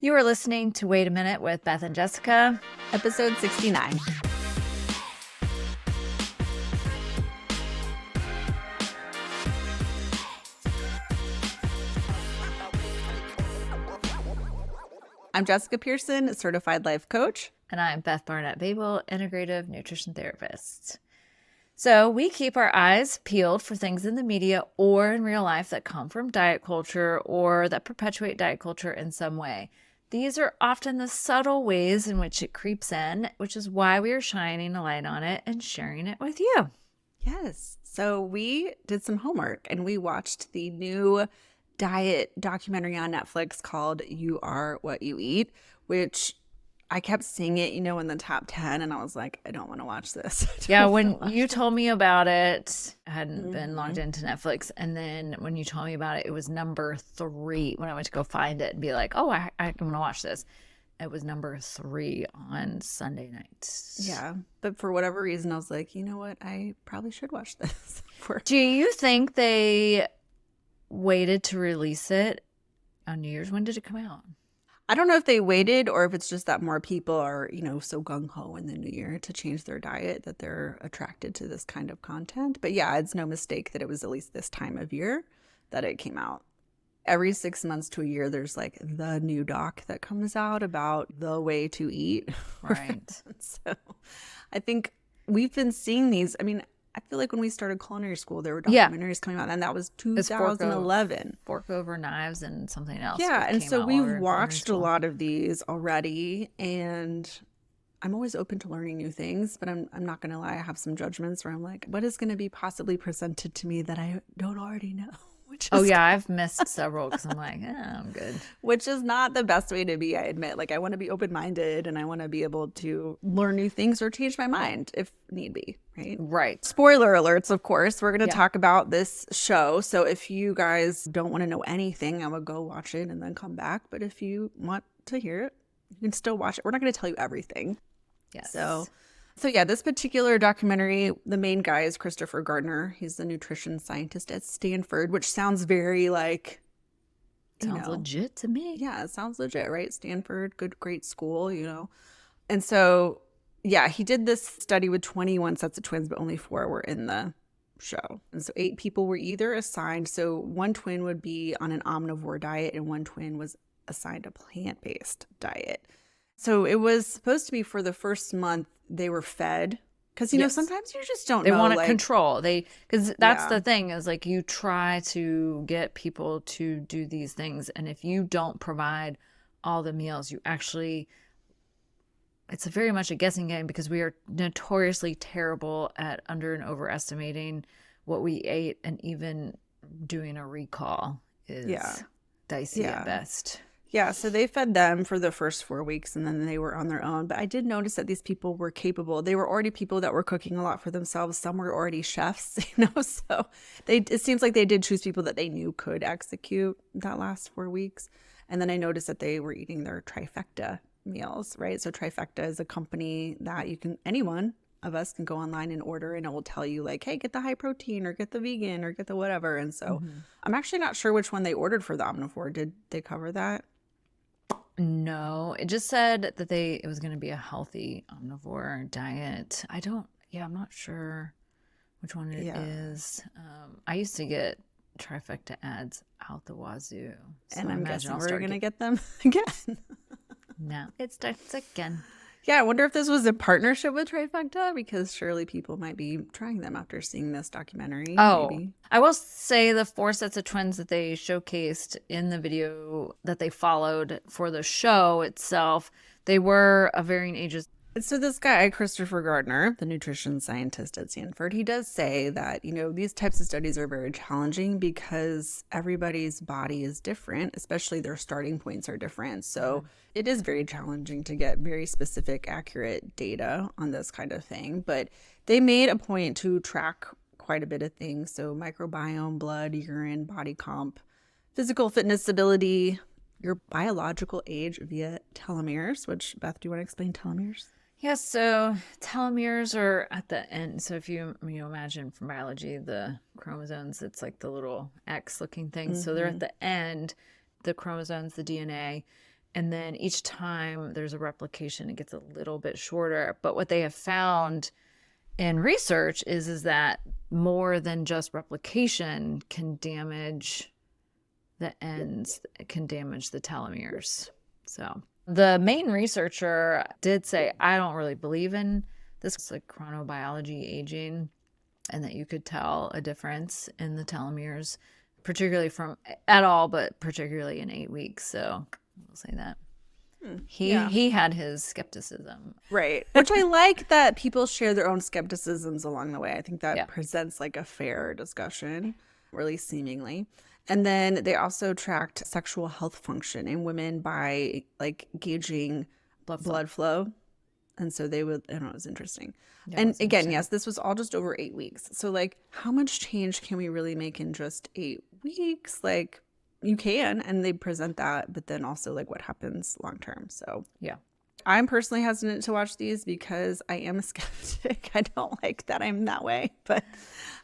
You are listening to Wait a Minute with Beth and Jessica. Episode 69. I'm Jessica Pearson, a certified life coach. And I'm Beth Barnett-Babel, integrative nutrition therapist. So we keep our eyes peeled for things in the media or in real life that come from diet culture or that perpetuate diet culture in some way. These are often the subtle ways in which it creeps in, which is why we are shining a light on it and sharing it with you. Yes. So we did some homework and we watched the new diet documentary on Netflix called You Are What You Eat, which I kept seeing it, in the top 10. And I was like, I don't want to watch this. Yeah, when you told me about it, I hadn't been logged into Netflix. And then when you told me about it, it was number 3 when I went to go find it and be like, oh, I'm going to watch this. It was number 3 on Sunday night. Yeah. But for whatever reason, I was like, you know what? I probably should watch this. Do you think they waited to release it on New Year's? When did it come out? I don't know if they waited or if it's just that more people are, so gung-ho in the new year to change their diet that they're attracted to this kind of content. But yeah, it's no mistake that it was at least this time of year that it came out. Every 6 months to a year, there's like the new doc that comes out about the way to eat. Right. So I think we've been seeing these. I mean, I feel like when we started culinary school, there were documentaries coming out, and that was 2011. Fork Over Knives and something else. Yeah, and so we've watched a lot of these already, and I'm always open to learning new things, but I'm not going to lie, I have some judgments where I'm like, what is going to be possibly presented to me that I don't already know? I've missed several because I'm like, I'm good. Which is not the best way to be, I admit. Like, I want to be open-minded and I want to be able to learn new things or change my mind if need be, right? Right. Spoiler alerts, of course. We're going to talk about this show. So if you guys don't want to know anything, I would go watch it and then come back. But if you want to hear it, you can still watch it. We're not going to tell you everything. Yes. So yeah, this particular documentary, the main guy is Christopher Gardner. He's the nutrition scientist at Stanford, which sounds very like... Sounds legit to me. Yeah, it sounds legit, right? Stanford, great school, And so, yeah, he did this study with 21 sets of twins, but only 4 were in the show. And so 8 people were either assigned. So one twin would be on an omnivore diet and one twin was assigned a plant-based diet. So it was supposed to be for the first month they were fed. Because, sometimes you just don't know. They want to control. Because that's the thing is like you try to get people to do these things. And if you don't provide all the meals, it's very much a guessing game because we are notoriously terrible at under and overestimating what we ate. And even doing a recall is dicey at best. Yeah, so they fed them for the first 4 weeks and then they were on their own. But I did notice that these people were capable. They were already people that were cooking a lot for themselves. Some were already chefs, so it seems like they did choose people that they knew could execute that last 4 weeks. And then I noticed that they were eating their trifecta meals, right? So trifecta is a company that anyone of us can go online and order and it will tell you like, hey, get the high protein or get the vegan or get the whatever. And so I'm actually not sure which one they ordered for the omnivore. Did they cover that? No, it just said that it was going to be a healthy omnivore diet. I'm not sure which one it is. I used to get trifecta ads out the wazoo. So and I'm guessing we're going to get them again. No, it starts again. Yeah, I wonder if this was a partnership with Trifecta because surely people might be trying them after seeing this documentary. Oh, maybe. I will say the 4 sets of twins that they showcased in the video that they followed for the show itself, they were of varying ages. So this guy, Christopher Gardner, the nutrition scientist at Stanford, he does say that, these types of studies are very challenging because everybody's body is different, especially their starting points are different. So it is very challenging to get very specific, accurate data on this kind of thing. But they made a point to track quite a bit of things. So microbiome, blood, urine, body comp, physical fitness ability, your biological age via telomeres, which, Beth, do you want to explain telomeres? Yes, so telomeres are at the end. So if you imagine from biology, the chromosomes, it's like the little X looking thing. So they're at the end, the chromosomes, the DNA, And then each time there's a replication, it gets a little bit shorter. But what they have found in research is that more than just replication can damage the ends, it can damage the telomeres. So the main researcher did say, I don't really believe in this like chronobiology aging, and that you could tell a difference in the telomeres, particularly from at all, but particularly in 8 weeks. So we'll say that. He had his skepticism. Right. Which I like that people share their own skepticisms along the way. I think that Yeah. presents like a fair discussion, really seemingly. And then they also tracked sexual health function in women by like gauging blood flow. And so they would, I don't know, it was interesting. Yeah, And it's again, interesting. yes, this was all just over 8 weeks. So like how much change can we really make in just 8 weeks? Like you can, and they present that, but then also like what happens long term. So Yeah. I'm personally hesitant to watch these because I am a skeptic. I don't like that I'm that way,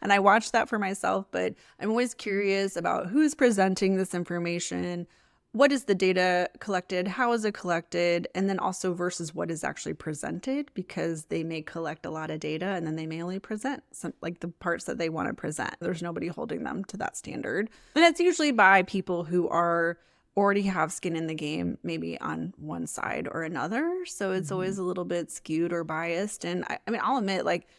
and I watch that for myself, but I'm always curious about who's presenting this information. What is the data collected? How is it collected? And then also versus what is actually presented, because they may collect a lot of data and then they may only present some like the parts that they want to present. There's nobody holding them to that standard. And it's usually by people who are already have skin in the game, maybe on one side or another. So it's always a little bit skewed or biased. And I mean, I'll admit, like,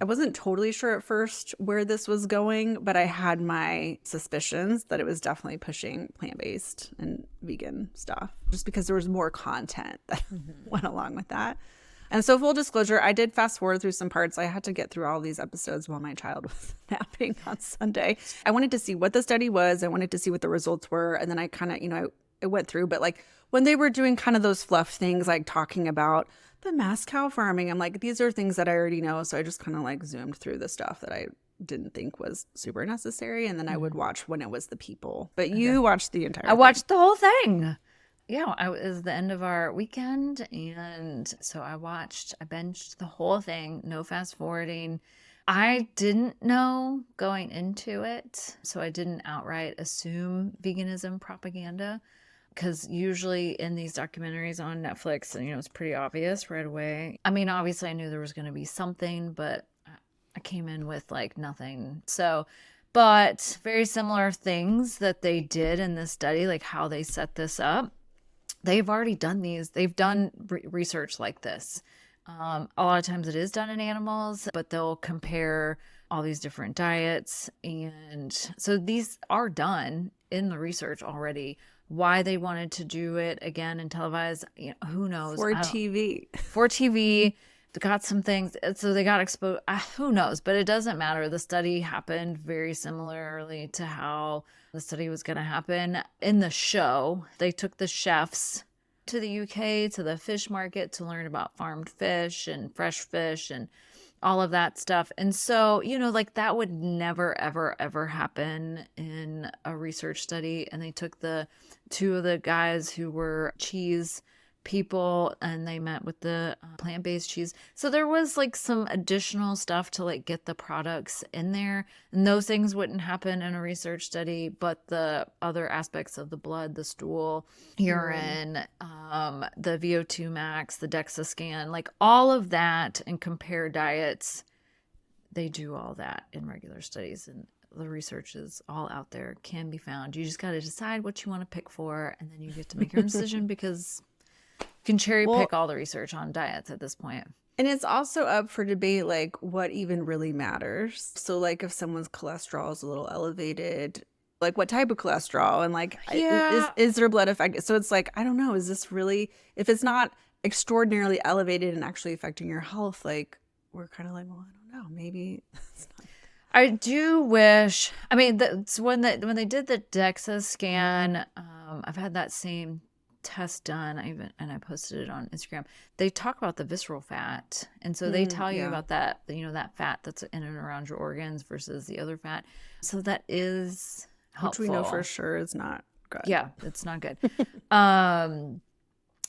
I wasn't totally sure at first where this was going, but I had my suspicions that it was definitely pushing plant-based and vegan stuff, just because there was more content that went along with that. And so full disclosure, I did fast forward through some parts. I had to get through all these episodes while my child was napping on Sunday. I wanted to see what the study was. I wanted to see what the results were. And then I kind of, I went through. But like when they were doing kind of those fluff things, like talking about the mass cow farming, I'm like, these are things that I already know. So I just kind of like zoomed through the stuff that I didn't think was super necessary. And then I would watch when it was the people. But you watched the entire I watched the whole thing. Yeah, it was the end of our weekend, and so I binged the whole thing, no fast forwarding. I didn't know going into it, so I didn't outright assume veganism propaganda, because usually in these documentaries on Netflix, it's pretty obvious right away. I mean, obviously I knew there was going to be something, but I came in with like nothing. So, but very similar things that they did in this study, like how they set this up. They've already done these. They've done research like this. A lot of times it is done in animals, but they'll compare all these different diets. And so these are done in the research already. Why they wanted to do it again and televise, who knows? for TV. For TV, they got some things. So they got exposed. Who knows? But it doesn't matter. The study happened very similarly to how the study was going to happen. In the show, they took the chefs to the UK, to the fish market to learn about farmed fish and fresh fish and all of that stuff. And so, like that would never, ever, ever happen in a research study. And they took the two of the guys who were cheese people and they met with the plant-based cheese. So there was like some additional stuff to like get the products in there, and those things wouldn't happen in a research study, but the other aspects of the blood, the stool, urine, the VO2 max, the DEXA scan, like all of that, and compare diets, they do all that in regular studies, and the research is all out there, can be found. You just got to decide what you want to pick for, and then you get to make your own decision, because you can cherry pick all the research on diets at this point. And it's also up for debate, like what even really matters. So like if someone's cholesterol is a little elevated, like what type of cholesterol, and like is their blood affected? So it's like, I don't know, is this really, if it's not extraordinarily elevated and actually affecting your health, like we're kind of like, well, I don't know, maybe it's not. I do wish, I mean, that's when they did the DEXA scan, I've had that same test done. I posted it on Instagram. They talk about the visceral fat, and so they tell you about that, that fat that's in and around your organs versus the other fat. So that is helpful. Which we know for sure is not good. Yeah, it's not good.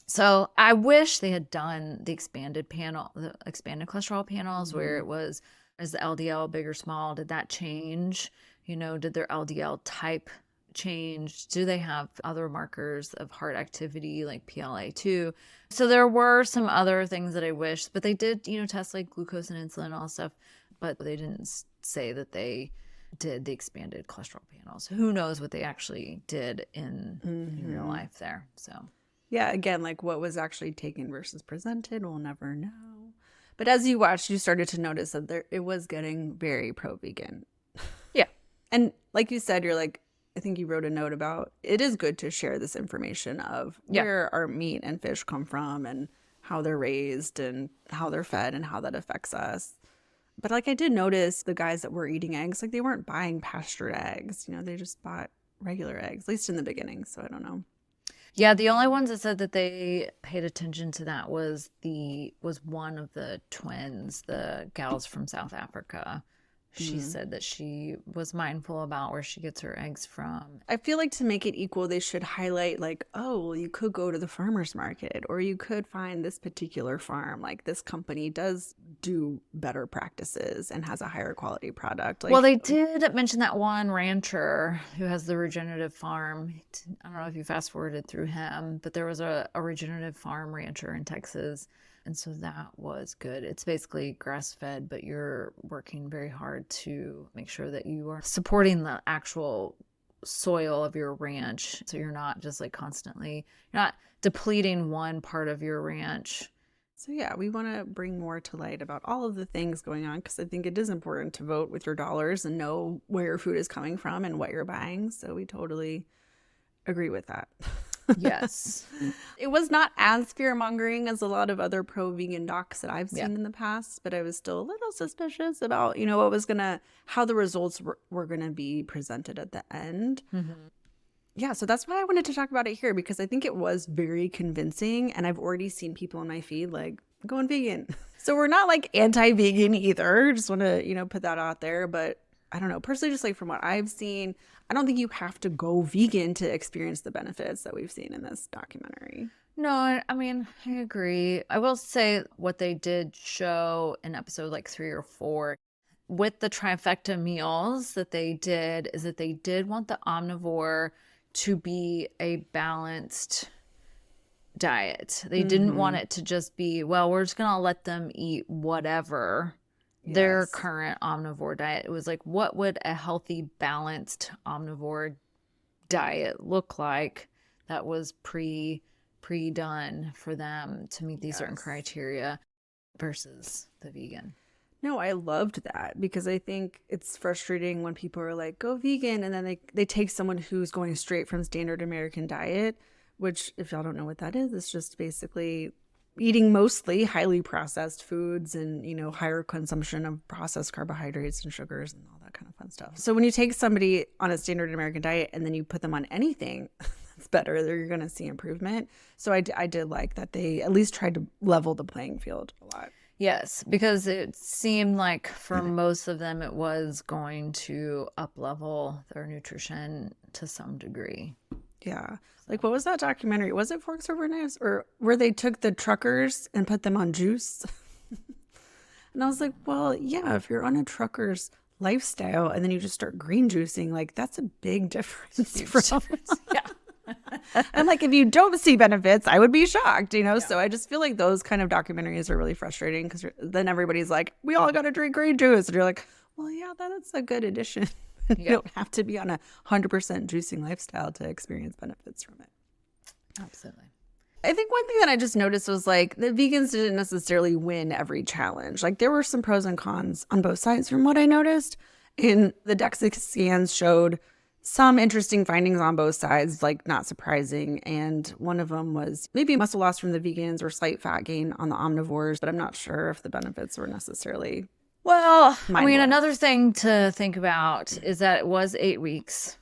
So I wish they had done the expanded cholesterol panels, where it was, is the LDL big or small? Did that change? Did their LDL type changed? Do they have other markers of heart activity like PLA2? So there were some other things that I wish, but they did, test like glucose and insulin and all stuff, but they didn't say that they did the expanded cholesterol panels. Who knows what they actually did in real life there. So yeah, again, like what was actually taken versus presented, we'll never know. But as you watched, you started to notice that it was getting very pro-vegan. yeah. And like you said, you're like, I think you wrote a note about it is good to share this information of where our meat and fish come from and how they're raised and how they're fed and how that affects us. But like I did notice the guys that were eating eggs, like they weren't buying pastured eggs. They just bought regular eggs, at least in the beginning. So I don't know. Yeah, the only ones that said that they paid attention to that was one of the twins, the gals from South Africa. She said that she was mindful about where she gets her eggs from. I feel like to make it equal, they should highlight like, oh, well, you could go to the farmer's market or you could find this particular farm. Like this company does do better practices and has a higher quality product. Like, well, they did mention that one rancher who has the regenerative farm. I don't know if you fast forwarded through him, but there was a regenerative farm rancher in Texas. And so that was good. It's basically grass fed, but you're working very hard to make sure that you are supporting the actual soil of your ranch. So you're not just like you're not depleting one part of your ranch. So yeah, we want to bring more to light about all of the things going on because I think it is important to vote with your dollars and know where your food is coming from and what you're buying. So we totally agree with that. Yes. It was not as fear-mongering as a lot of other pro-vegan docs that I've seen in the past, but I was still a little suspicious about, how the results were going to be presented at the end. Yeah, so that's why I wanted to talk about it here because I think it was very convincing and I've already seen people on my feed like going vegan. So we're not like anti-vegan either. Just want to, put that out there, but I don't know, personally, just like from what I've seen, I don't think you have to go vegan to experience the benefits that we've seen in this documentary. No, I mean, I agree. I will say what they did show in episode like 3 or 4 with the trifecta meals that they did is that they did want the omnivore to be a balanced diet. They didn't want it to just be, well, we're just going to let them eat whatever. Their current omnivore diet. It was like, what would a healthy, balanced omnivore diet look like that was pre-done for them to meet these certain criteria versus the vegan? No, I loved that because I think it's frustrating when people are like, go vegan, and then they take someone who's going straight from standard American diet, which if y'all don't know what that is, it's just basically eating mostly highly processed foods and, higher consumption of processed carbohydrates and sugars and all that kind of fun stuff. So when you take somebody on a standard American diet and then you put them on anything that's better, you're going to see improvement. So I did like that they at least tried to level the playing field a lot. Yes, because it seemed like for most of them, it was going to up-level their nutrition to some degree. Yeah. Like, what was that documentary? Was it Forks Over Knives? Or where they took the truckers and put them on juice? And I was like, well, yeah, if you're on a trucker's lifestyle and then you just start green juicing, like, that's a big difference. Yeah. And like, if you don't see benefits, I would be shocked, So I just feel like those kind of documentaries are really frustrating because then everybody's like, we all got to drink green juice. And you're like, well, yeah, that's a good addition. You don't have to be on a 100% juicing lifestyle to experience benefits from it. Absolutely. I think one thing that I just noticed was like the vegans didn't necessarily win every challenge. Like there were some pros and cons on both sides from what I noticed. And the DEXA scans showed some interesting findings on both sides, like not surprising. And one of them was maybe muscle loss from the vegans or slight fat gain on the omnivores, but I'm not sure if the benefits were necessarily. Well, I mean, another thing to think about is that it was 8 weeks.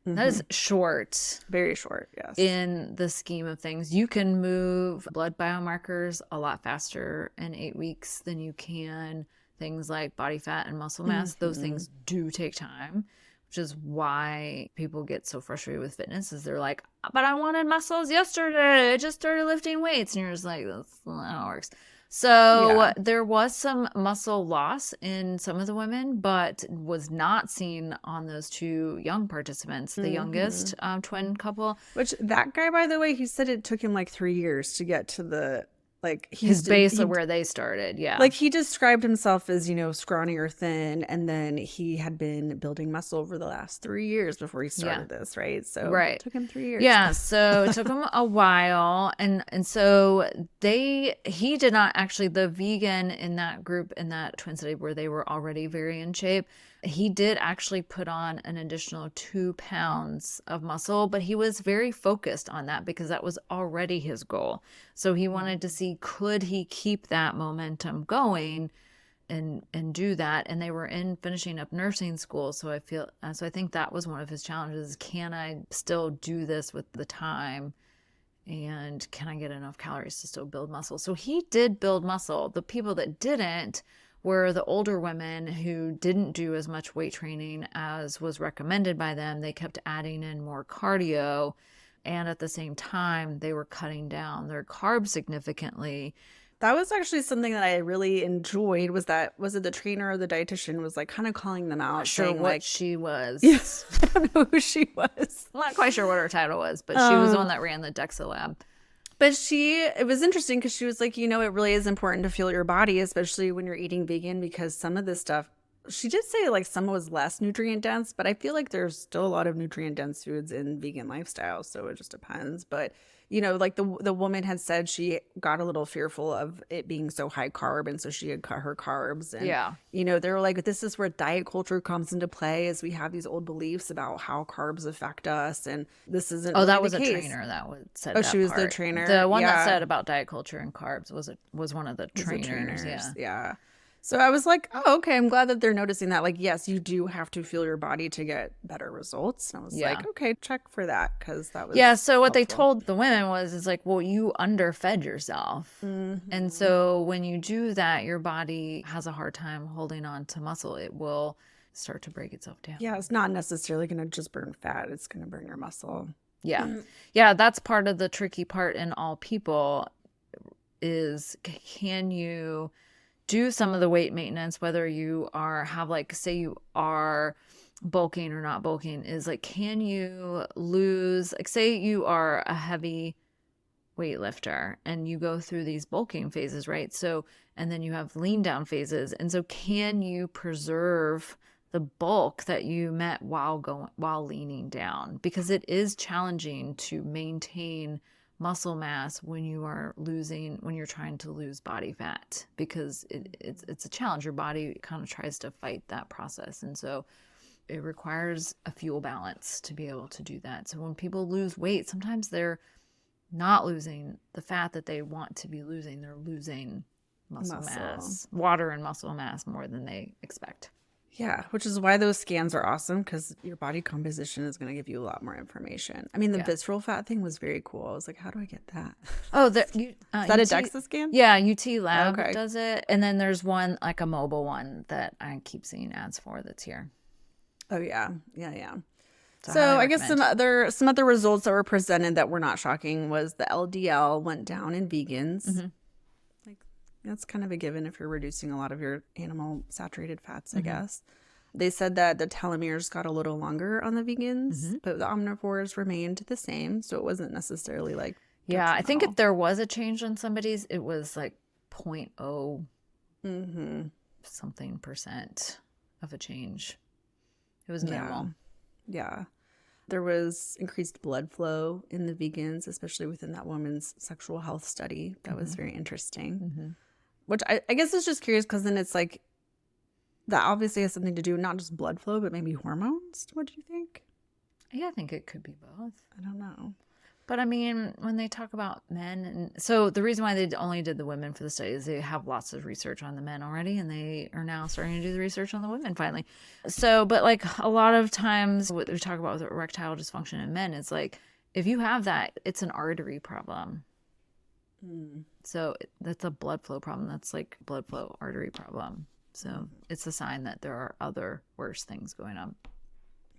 That is short. Very short, yes. In the scheme of things. You can move blood biomarkers a lot faster in 8 weeks than you can things like body fat and muscle mass. Those things do take time, which is why people get so frustrated with fitness is they're like, but I wanted muscles yesterday. I just started lifting weights. And you're just like, that's not how it works. So Yeah. there was some muscle loss in some of the women, but was not seen on those two young participants, the Hmm. youngest twin couple. Which that guy, by the way, he said it took him like 3 years to get to the like His base of where they started. Yeah. like he described himself as, scrawny or thin, and then he had been building muscle over the last 3 years before he Yeah. started this, right? So it Right. took him 3 years. Yeah, so it took him a while, and so he did not actually, the vegan in that group, in that twin study where they were already very in shape, he did actually put on an additional 2 pounds of muscle, but he was very focused on that because that was already his goal. So he wanted to see, could he keep that momentum going and do that. And they were in finishing up nursing school, so I think that was one of his challenges. Can I still do this with the time, and can I get enough calories to still build muscle? So he did build muscle. The people that didn't were the older women who didn't do as much weight training as was recommended by them. They kept adding in more cardio, and at the same time they were cutting down their carbs significantly. That was actually something that I really enjoyed, was it the trainer or the dietitian was like kind of calling them out, Not sure saying what like, she was. yes, I don't know who she was. I'm not quite sure what her title was, but she was the one that ran the DEXA lab. But it was interesting because she was like, it really is important to fuel your body, especially when you're eating vegan, because some of this stuff, she did say like some was less nutrient dense, but I feel like there's still a lot of nutrient dense foods in vegan lifestyle. So it just depends. But, like the woman had said, she got a little fearful of it being so high carb. And so she had cut her carbs. And, Yeah. they were like, this is where diet culture comes into play, as we have these old beliefs about how carbs affect us. And this isn't Oh, really that the was a case. trainer that said Oh, that she was the part. trainer? The one that Yeah. said about diet culture and carbs was one of the trainers. Yeah. Yeah. So I was like, oh, okay, I'm glad that they're noticing that. Like, yes, you do have to fuel your body to get better results. And I was Yeah. like, okay, check for that, because that was Yeah, so what they helpful. told the women was like, well, you underfed yourself. And so when you do that, your body has a hard time holding on to muscle. It will start to break itself down. Yeah, it's not necessarily going to just burn fat. It's going to burn your muscle. Yeah. Yeah, that's part of the tricky part in all people is, can you do some of the weight maintenance, whether you have like, say you are bulking or not bulking, is like, can you lose, like, say you are a heavy weightlifter and you go through these bulking phases, right? So, and then you have lean down phases. And so can you preserve the bulk that you met while leaning down? Because it is challenging to maintain muscle mass when you're trying to lose body fat, because it's a challenge. Your body kind of tries to fight that process. And so it requires a fuel balance to be able to do that. So when people lose weight, sometimes they're not losing the fat that they want to be losing. They're losing muscle mass, water and muscle mass more than they expect. Yeah, which is why those scans are awesome, because your body composition is going to give you a lot more information. I mean, the visceral fat thing was very cool. I was like, how do I get that? Oh, is that a DEXA scan? Yeah, UT Lab does it. And then there's one, like a mobile one, that I keep seeing ads for that's here. Oh, yeah. Yeah. So I guess some other results that were presented that were not shocking was the LDL went down in vegans. Mm-hmm. Like, that's kind of a given if you're reducing a lot of your animal saturated fats, I guess. They said that the telomeres got a little longer on the vegans, but the omnivores remained the same. So it wasn't necessarily like, yeah, I think if there was a change on somebody's, it was like 0.0 something % of a change. It was minimal. Yeah. There was increased blood flow in the vegans, especially within that woman's sexual health study. That was very interesting. Which I guess is just curious, because then it's like, that obviously has something to do, not just blood flow, but maybe hormones. What do you think? Yeah, I think it could be both. I don't know. But I mean, when they talk about men, and so the reason why they only did the women for the study is they have lots of research on the men already, and they are now starting to do the research on the women finally. So, but like a lot of times what we talk about with erectile dysfunction in men is like, if you have that, it's an artery problem. So that's a blood flow problem. That's like blood flow artery problem. So it's a sign that there are other worse things going on.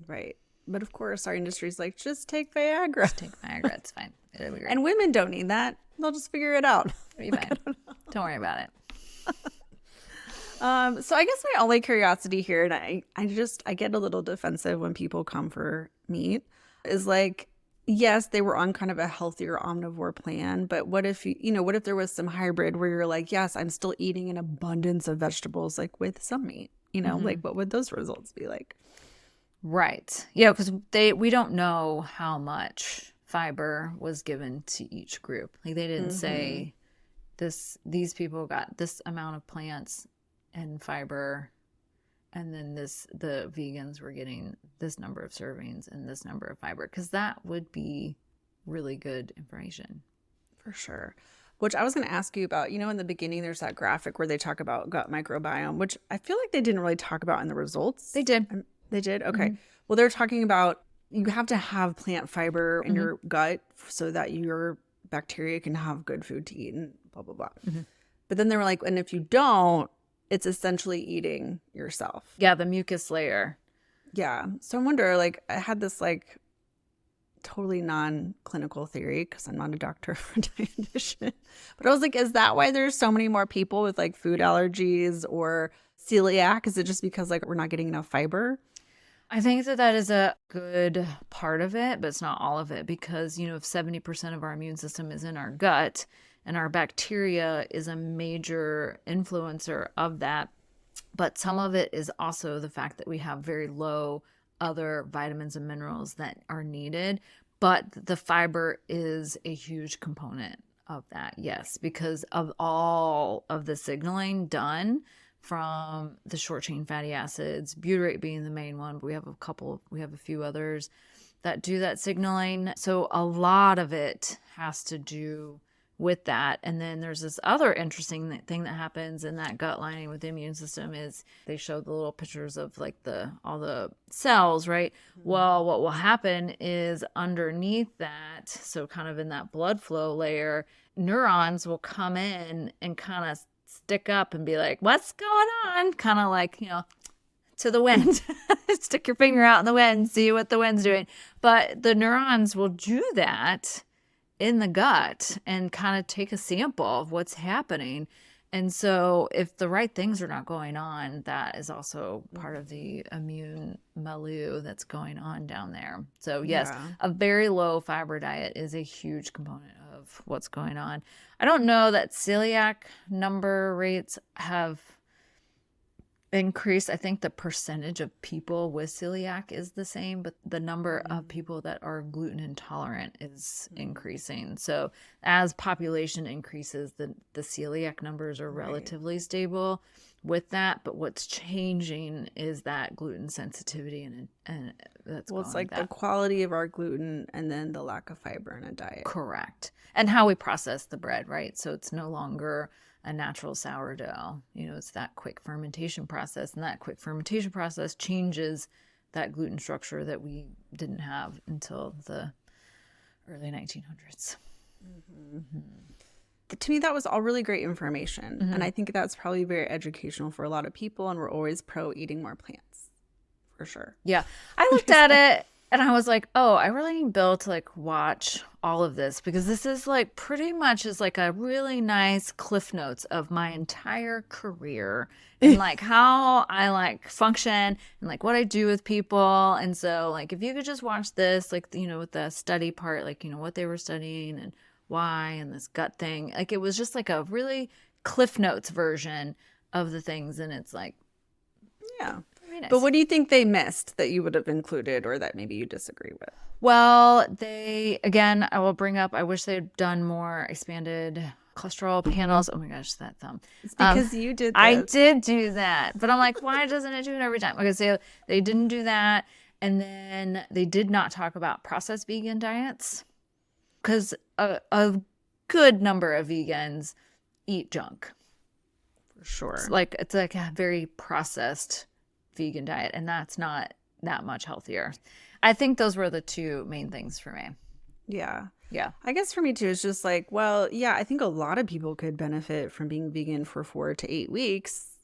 Right. But of course, our industry's like, just take Viagra. Take Viagra. It's fine. It'll be great. And women don't need that. They'll just figure it out. It'll be fine. Don't worry about it. So I guess my only curiosity here, and I get a little defensive when people come for meat, is like, yes, they were on kind of a healthier omnivore plan, but what if what if there was some hybrid where you're like, yes, I'm still eating an abundance of vegetables, like with some meat, like what would those results be like? Right. Yeah, because we don't know how much fiber was given to each group. Like they didn't say these people got this amount of plants and fiber, and then the vegans were getting this number of servings and this number of fiber, because that would be really good information. For sure. Which I was going to ask you about, in the beginning, there's that graphic where they talk about gut microbiome, which I feel like they didn't really talk about in the results. They did. They did? Okay. Well, they're talking about you have to have plant fiber in your gut so that your bacteria can have good food to eat and blah, blah, blah. But then they were like, and if you don't, it's essentially eating yourself. Yeah, the mucus layer. Yeah. So I wonder, like, I had this, like, totally non-clinical theory because I'm not a doctor or a dietitian. But I was like, is that why there's so many more people with, like, food allergies or celiac? Is it just because, like, we're not getting enough fiber? I think that is a good part of it, but it's not all of it, because, if 70% of our immune system is in our gut and our bacteria is a major influencer of that, but some of it is also the fact that we have very low other vitamins and minerals that are needed, but the fiber is a huge component of that. Yes, because of all of the signaling done from the short chain fatty acids, butyrate being the main one, but we have a few others that do that signaling. So a lot of it has to do with that. And then there's this other interesting thing that happens in that gut lining with the immune system is they show the little pictures of like all the cells, right? Well, what will happen is underneath that, so kind of in that blood flow layer, neurons will come in and kind of stick up and be like, what's going on? Kind of like, to the wind. Stick your finger out in the wind, see what the wind's doing. But the neurons will do that in the gut and kind of take a sample of what's happening. And so if the right things are not going on, that is also part of the immune milieu that's going on down there. So yes, a very low fiber diet is a huge component of what's going on. I don't know that celiac number rates have increased. I think the percentage of people with celiac is the same, but the number of people that are gluten intolerant is increasing. So as population increases, the celiac numbers are relatively stable with that. But what's changing is that gluten sensitivity, and that's it's like the quality of our gluten and then the lack of fiber in a diet. Correct. And how we process the bread, right? So it's no longer a natural sourdough. It's that quick fermentation process, and that quick fermentation process changes that gluten structure that we didn't have until the early 1900s. To me, that was all really great information. And I think that's probably very educational for a lot of people. And we're always pro eating more plants, for sure. Yeah. I looked at it and I was like, oh, I really need Bill to like watch all of this, because this is like pretty much is like a really nice cliff notes of my entire career and like how I like function and like what I do with people. And so like if you could just watch this, like, with the study part, like, what they were studying and why and this gut thing, like it was just like a really cliff notes version of the things. And it's like, yeah. Nice. But what do you think they missed that you would have included or that maybe you disagree with? Well, I will bring up, I wish they had done more expanded cholesterol panels. Oh my gosh, that thumb. It's because you did that. I did do that. But I'm like, why doesn't it do it every time? Okay, so they didn't do that. And then they did not talk about processed vegan diets, because a good number of vegans eat junk. For sure. It's like a very processed vegan diet, and that's not that much healthier. I think those were the two main things for me. Yeah. Yeah. I guess for me too, it's just like, well, yeah, I think a lot of people could benefit from being vegan for 4 to 8 weeks.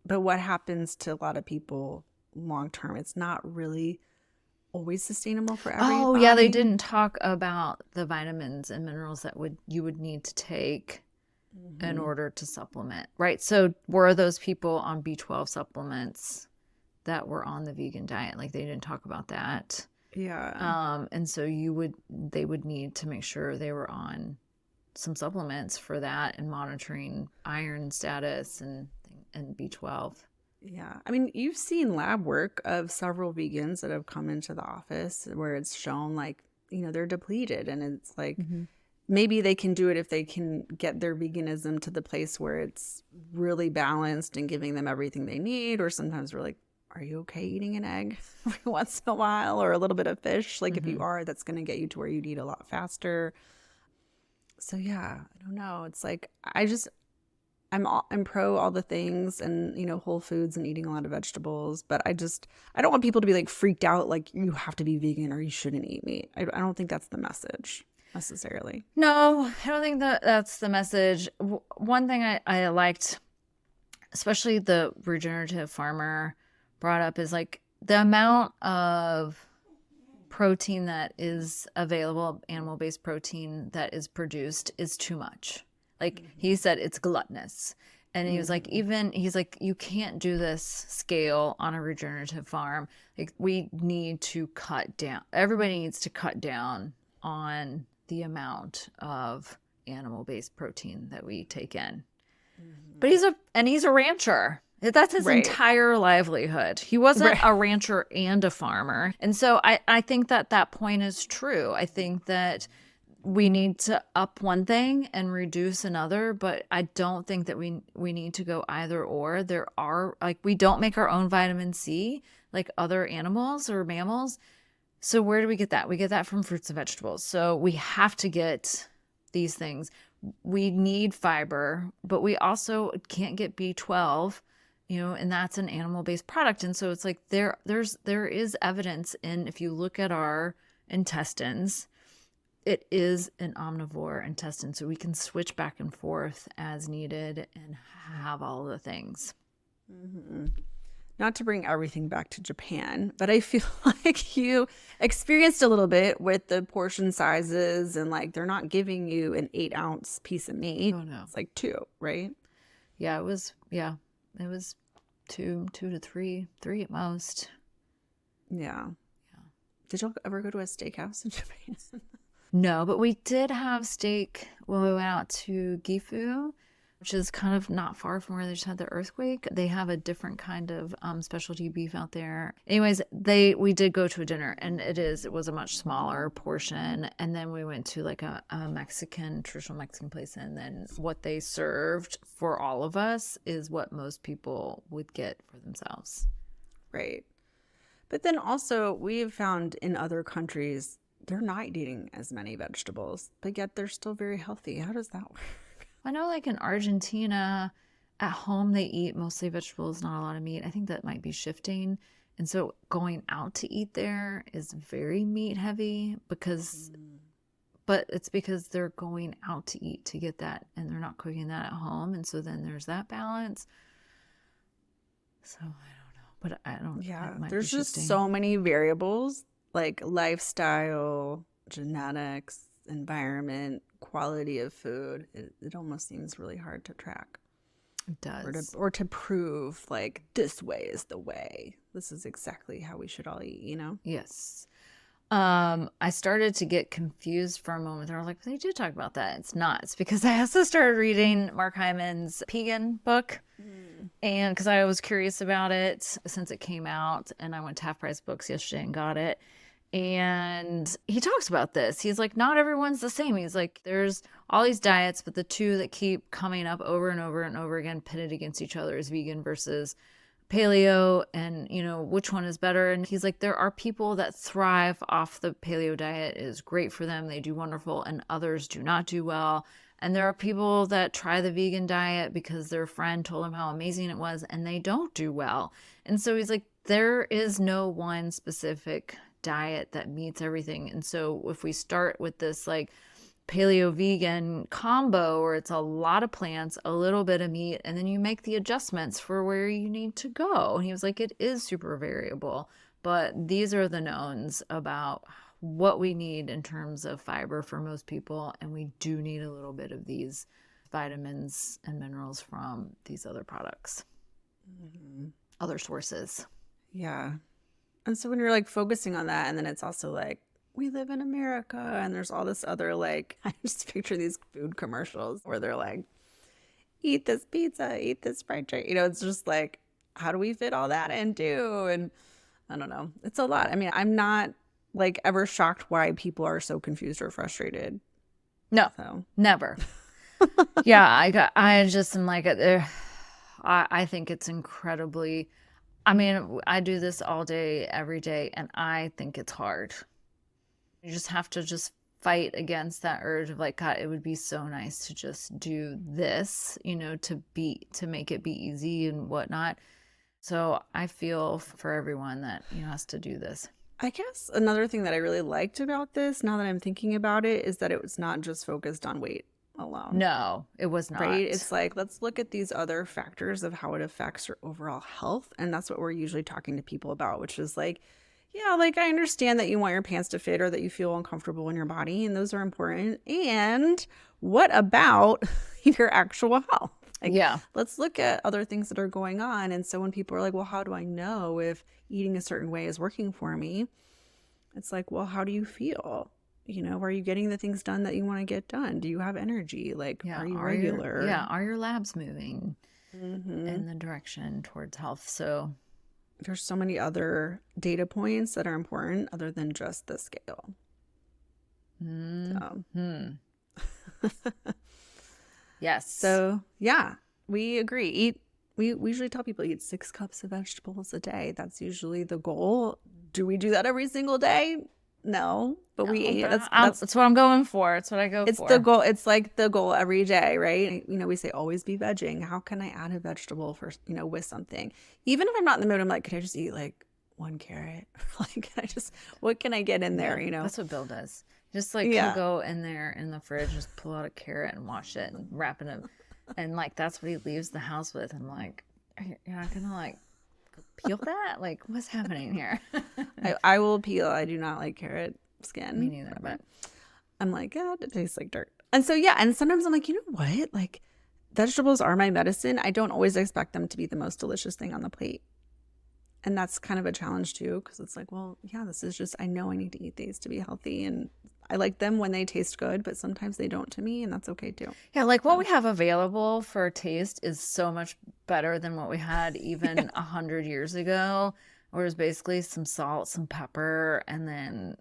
But what happens to a lot of people long term? It's not really always sustainable for everybody. Oh, yeah, they didn't talk about the vitamins and minerals that you would need to take in Hmm. order to supplement, right? So were those people on B12 supplements that were on the vegan diet? Like they didn't talk about that. Yeah. And so they would need to make sure they were on some supplements for that and monitoring iron status and B12. Yeah. I mean, you've seen lab work of several vegans that have come into the office where it's shown like, they're depleted, and it's like Mm-hmm. maybe they can do it if they can get their veganism to the place where it's really balanced and giving them everything they need. Or sometimes we're like, are you okay eating an egg every once in a while or a little bit of fish? Like, if you Mm-hmm. are, that's going to get you to where you'd eat a lot faster. So, yeah, I don't know. It's like, I'm pro all the things, and whole foods and eating a lot of vegetables, but I don't want people to be like freaked out like you have to be vegan or you shouldn't eat meat. I don't think that's the message necessarily. No, I don't think that that's the message. One thing I liked, especially the regenerative farmer brought up, is like the amount of protein that is available, animal-based protein that is produced, is too much. Like he said, it's gluttonous. And he was like, Hmm. he's like, you can't do this scale on a regenerative farm. Like we need to cut down. Everybody needs to cut down on the amount of animal-based protein that we take in. But Hmm. he's a rancher. That's his Right. entire livelihood. He wasn't Right. a rancher and a farmer. And so I think that that point is true. I think that we need to up one thing and reduce another, but I don't think that we need to go either or. There are, like, we don't make our own vitamin C like other animals or mammals. So where do we get that? We get that from fruits and vegetables. So we have to get these things. We need fiber, but we also can't get B12, and that's an animal-based product. And so it's like there is evidence in, if you look at our intestines, it is an omnivore intestine. So we can switch back and forth as needed and have all the things. Hmm. Not to bring everything back to Japan, but I feel like you experienced a little bit with the portion sizes, and like they're not giving you an 8-ounce piece of meat. Oh no. It's like two, right? Yeah, it was two to three at most. Yeah. Yeah. Did y'all ever go to a steakhouse in Japan? No, but we did have steak when we went out to Gifu, which is kind of not far from where they just had the earthquake. They have a different kind of specialty beef out there. Anyways, we did go to a dinner, and it was a much smaller portion. And then we went to like a traditional Mexican place, and then what they served for all of us is what most people would get for themselves. Right. But then also, we've found in other countries, they're not eating as many vegetables, but yet they're still very healthy. How does that work? I know, like in Argentina, at home they eat mostly vegetables, not a lot of meat. I think that might be shifting. And so going out to eat there is very meat heavy Mm. but it's because they're going out to eat to get that and they're not cooking that at home. And so then there's that balance. So I don't know, but Yeah, it might be there's just shifting. so many variables like lifestyle, genetics, environment, quality of food. It almost seems really hard to track It or to does. or to prove like this way is the way. This is exactly how we should all eat, Yes. I started to get confused for a moment. I was like, they did talk about that. It's not. It's because I also started reading Mark Hyman's Pagan book. Mm. And because I was curious about it since it came out, and I went to Half Price Books yesterday and got it. And he talks about this. He's like, not everyone's the same. He's like, there's all these diets, but the two that keep coming up over and over and over again, pitted against each other, is vegan versus paleo, and which one is better. And he's like, there are people that thrive off the paleo diet, it is great for them, they do wonderful, and others do not do well. And there are people that try the vegan diet because their friend told them how amazing it was, and they don't do well. And so he's like, there is no one specific diet that meets everything. And so if we start with this like paleo vegan combo where it's a lot of plants, a little bit of meat, and then you make the adjustments for where you need to go. And he was like, it is super variable, but these are the knowns about what we need in terms of fiber for most people. And we do need a little bit of these vitamins and minerals from these other products, other sources. Yeah. And so when you're like focusing on that, and then it's also like, we live in America, and there's all this other like, I just picture these food commercials where they're like, eat this pizza, eat this fried chicken. You know, it's just like, how do we fit all that into? And I don't know. It's a lot. I mean, I'm not like ever shocked why people are so confused or frustrated. No, So never. Yeah, I just am like, I think it's incredibly, I mean, I do this all day, every day, and I think it's hard. You just have to just fight against that urge of like, God, it would be so nice to just do this, you know, to make it be easy and whatnot. So I feel for everyone that, you know, has to do this. I guess another thing that I really liked about this, now that I'm thinking about it, is that it was not just focused on weight alone. No, it was not. Right? It's like, let's look at these other factors of how it affects your overall health. And that's what we're usually talking to people about, which is like, yeah, like I understand that you want your pants to fit or that you feel uncomfortable in your body, and those are important. And what about your actual health? Like, Yeah. let's look at other things that are going on. And so when people are like, well, how do I know if eating a certain way is working for me? It's like, well, how do you feel? You know, are you getting the things done that you want to get done? Do you have energy? Like, Yeah. are you regular? Are your labs moving in the direction towards health? So there's so many other data points that are important other than just the scale. Yes. So yeah, we agree. We usually tell people eat 6 cups of vegetables a day. That's usually the goal. Do we do that every single day? No, but we eat. That's what I'm going for. It's what I go for. It's the goal. It's like the goal every day, right? You know, we say always be vegging. How can I add a vegetable for, you know, with something? Even if I'm not in the mood, I'm like, can I just eat like 1 carrot? Like, what can I get in there? You know, that's what Bill does. Just like he'll go in there in the fridge, just pull out a carrot and wash it and wrap it in, and like that's what he leaves the house with. I'm like, you're not gonna like peel that? Like, what's happening here? I will peel. I do not like carrot skin. Me neither, but I'm like, yeah, it tastes like dirt. And so, yeah. And sometimes I'm like, you know what? Like, vegetables are my medicine. I don't always expect them to be the most delicious thing on the plate. And that's kind of a challenge too, because it's like, well, yeah, this is just, I know I need to eat these to be healthy. And I like them when they taste good, but sometimes they don't to me, and that's okay too. Yeah, like what we have available for taste is so much better than what we had even 100 years ago, where it was basically some salt, some pepper, and then,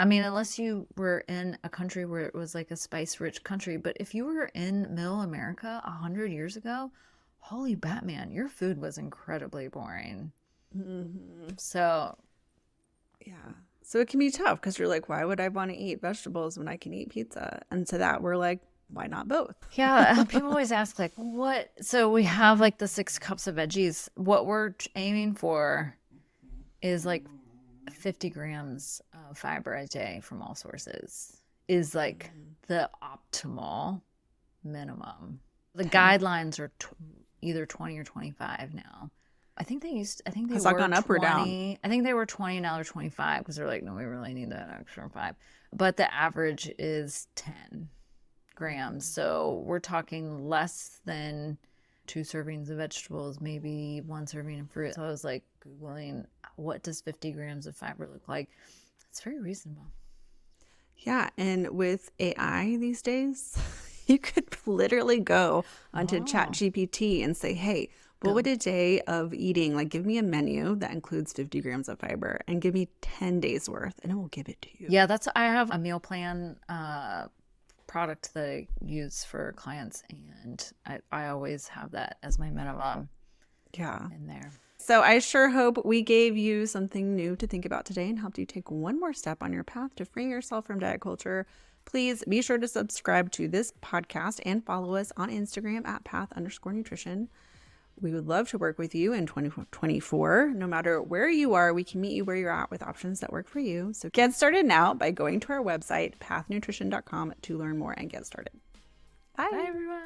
I mean, unless you were in a country where it was like a spice-rich country, but if you were in middle America 100 years ago, holy Batman, your food was incredibly boring. So, yeah. So it can be tough because you're like, why would I want to eat vegetables when I can eat pizza? And to that, we're like, why not both? Yeah. People always ask, like, what? So we have like the 6 cups of veggies. What we're aiming for is like 50 grams of fiber a day from all sources, is like the optimal minimum. The guidelines are either 20 or 25 now. I think they Has were that gone up 20. or down? I think they were 20, now they're 25 because they're like, no, we really need that extra 5. But the average is 10 grams. So we're talking less than 2 servings of vegetables, maybe 1 serving of fruit. So I was like Googling, what does 50 grams of fiber look like? It's very reasonable. Yeah. And with AI these days, you could literally go onto ChatGPT and say, hey, what would a day of eating, like give me a menu that includes 50 grams of fiber and give me 10 days worth, and it will give it to you. Yeah, I have a meal plan product that I use for clients, and I always have that as my minimum in there. So I sure hope we gave you something new to think about today and helped you take one more step on your path to freeing yourself from diet culture. Please be sure to subscribe to this podcast and follow us on Instagram at path_nutrition. We would love to work with you in 2024. No matter where you are, we can meet you where you're at with options that work for you. So get started now by going to our website, pathnutrition.com, to learn more and get started. Bye, everyone.